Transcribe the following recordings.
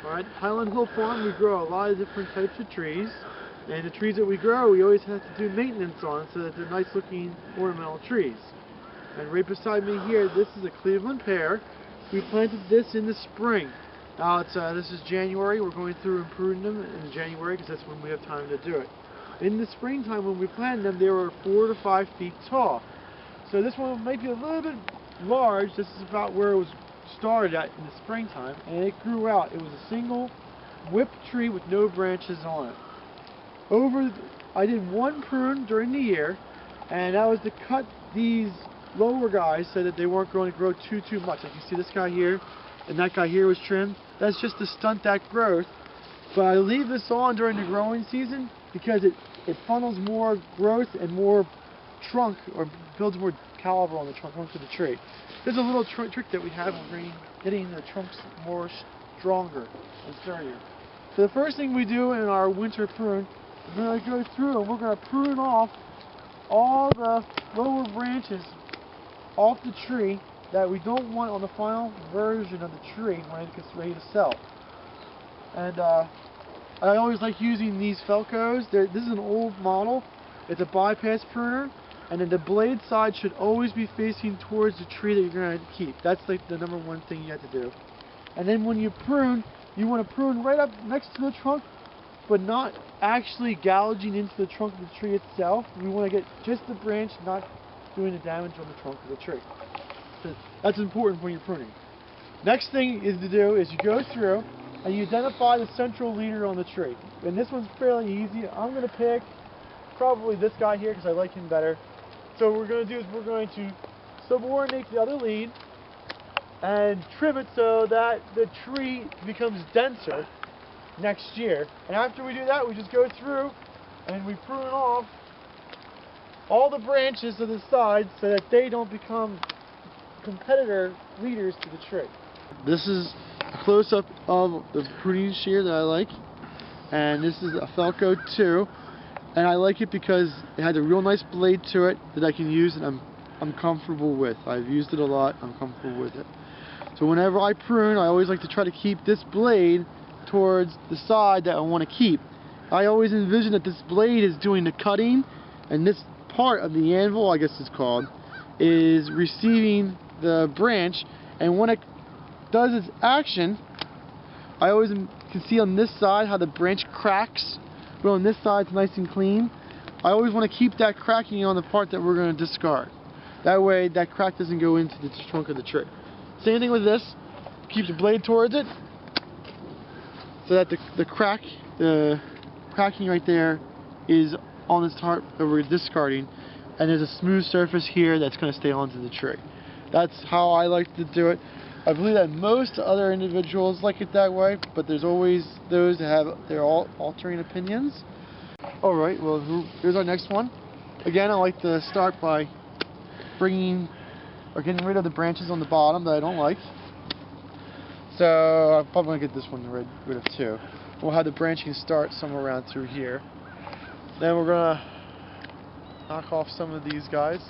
Alright, Highland Hill Farm, we grow a lot of different types of trees. And the trees that we grow, we always have to do maintenance on so that they're nice looking ornamental trees. And right beside me here, this is a Cleveland pear. We planted this in the spring. Now this is January. We're going through and pruning them in January because that's when we have time to do it. In the springtime when we planted them, they were 4 to 5 feet tall. So this one might be a little bit large. This is about where it was started at in the springtime, and it grew out. It was a single whip tree with no branches on it. I did one prune during the year, and that was to cut these lower guys so that they weren't going to grow too much. Like you see this guy here, and that guy here was trimmed. That's just to stunt that growth. But I leave this on during the growing season because it funnels more growth and more trunk, or builds more caliber on the trunk of the tree. There's a little trick that we have in getting the trunks more stronger and sturdier. So the first thing we do in our winter prune, we're going to go through and we're going to prune off all the lower branches off the tree that we don't want on the final version of the tree when it gets ready to sell. And I always like using these Felcos. This is an old model. It's a bypass pruner, and then the blade side should always be facing towards the tree that you're going to keep. That's like the number one thing you have to do. And then when you prune, you want to prune right up next to the trunk, but not actually gouging into the trunk of the tree itself. We want to get just the branch, not doing the damage on the trunk of the tree. So that's important when you're pruning. Next thing is to do is you go through and you identify the central leader on the tree. And this one's fairly easy. I'm going to pick probably this guy here because I like him better. So what we're going to do is we're going to subordinate the other lead and trim it so that the tree becomes denser next year. And after we do that, we just go through and we prune off all the branches to the side so that they don't become competitor leaders to the tree. This is a close-up of the pruning shear that I like, and this is a Felco 2, and I like it because it has a real nice blade to it that I can use, and I'm comfortable with. I've used it a lot. I'm comfortable with it. So whenever I prune, I always like to try to keep this blade towards the side that I want to keep. I always envision that this blade is doing the cutting, and this part of the anvil, I guess it's called, is receiving the branch, and when it does its action, I always can see on this side how the branch cracks, but on this side it's nice and clean. I always want to keep that cracking on the part that we're going to discard. That way that crack doesn't go into the trunk of the tree. Same thing with this. Keep the blade towards it so that the cracking right there is on this part that we're discarding, and there's a smooth surface here that's going to stay onto the tree. That's how I like to do it. I believe that most other individuals like it that way, but there's always those that have their altering opinions. Alright, well here's our next one. Again, I like to start by bringing or getting rid of the branches on the bottom that I don't like. So I'm probably going to get this one rid of too. We'll have the branching start somewhere around through here. Then we're going to knock off some of these guys.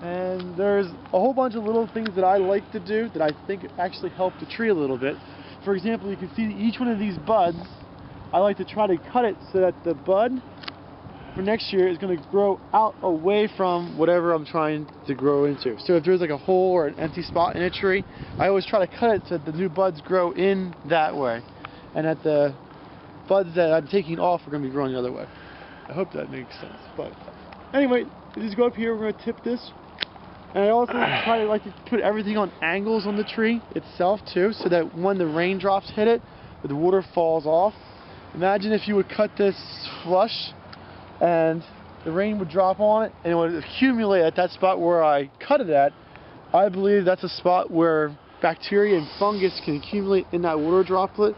And there's a whole bunch of little things that I like to do that I think actually help the tree a little bit. For example, you can see each one of these buds, I like to try to cut it so that the bud for next year is going to grow out away from whatever I'm trying to grow into. So if there's like a hole or an empty spot in a tree, I always try to cut it so that the new buds grow in that way, and that the buds that I'm taking off are going to be growing the other way. I hope that makes sense. But anyway, just go up here, we're going to tip this. And I also like to put everything on angles on the tree itself too, so that when the raindrops hit it, the water falls off. Imagine if you would cut this flush and the rain would drop on it and it would accumulate at that spot where I cut it at. I believe that's a spot where bacteria and fungus can accumulate in that water droplet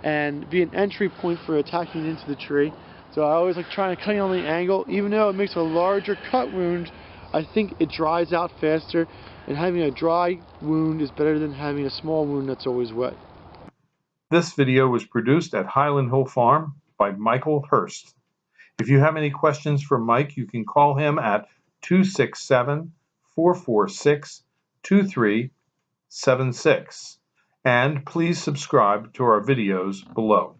and be an entry point for attacking into the tree. So I always like trying to cut it on the angle. Even though it makes a larger cut wound, I think it dries out faster, and having a dry wound is better than having a small wound that's always wet. This video was produced at Highland Hill Farm by Michael Hirst. If you have any questions for Mike, you can call him at 267-446-2376. And please subscribe to our videos below.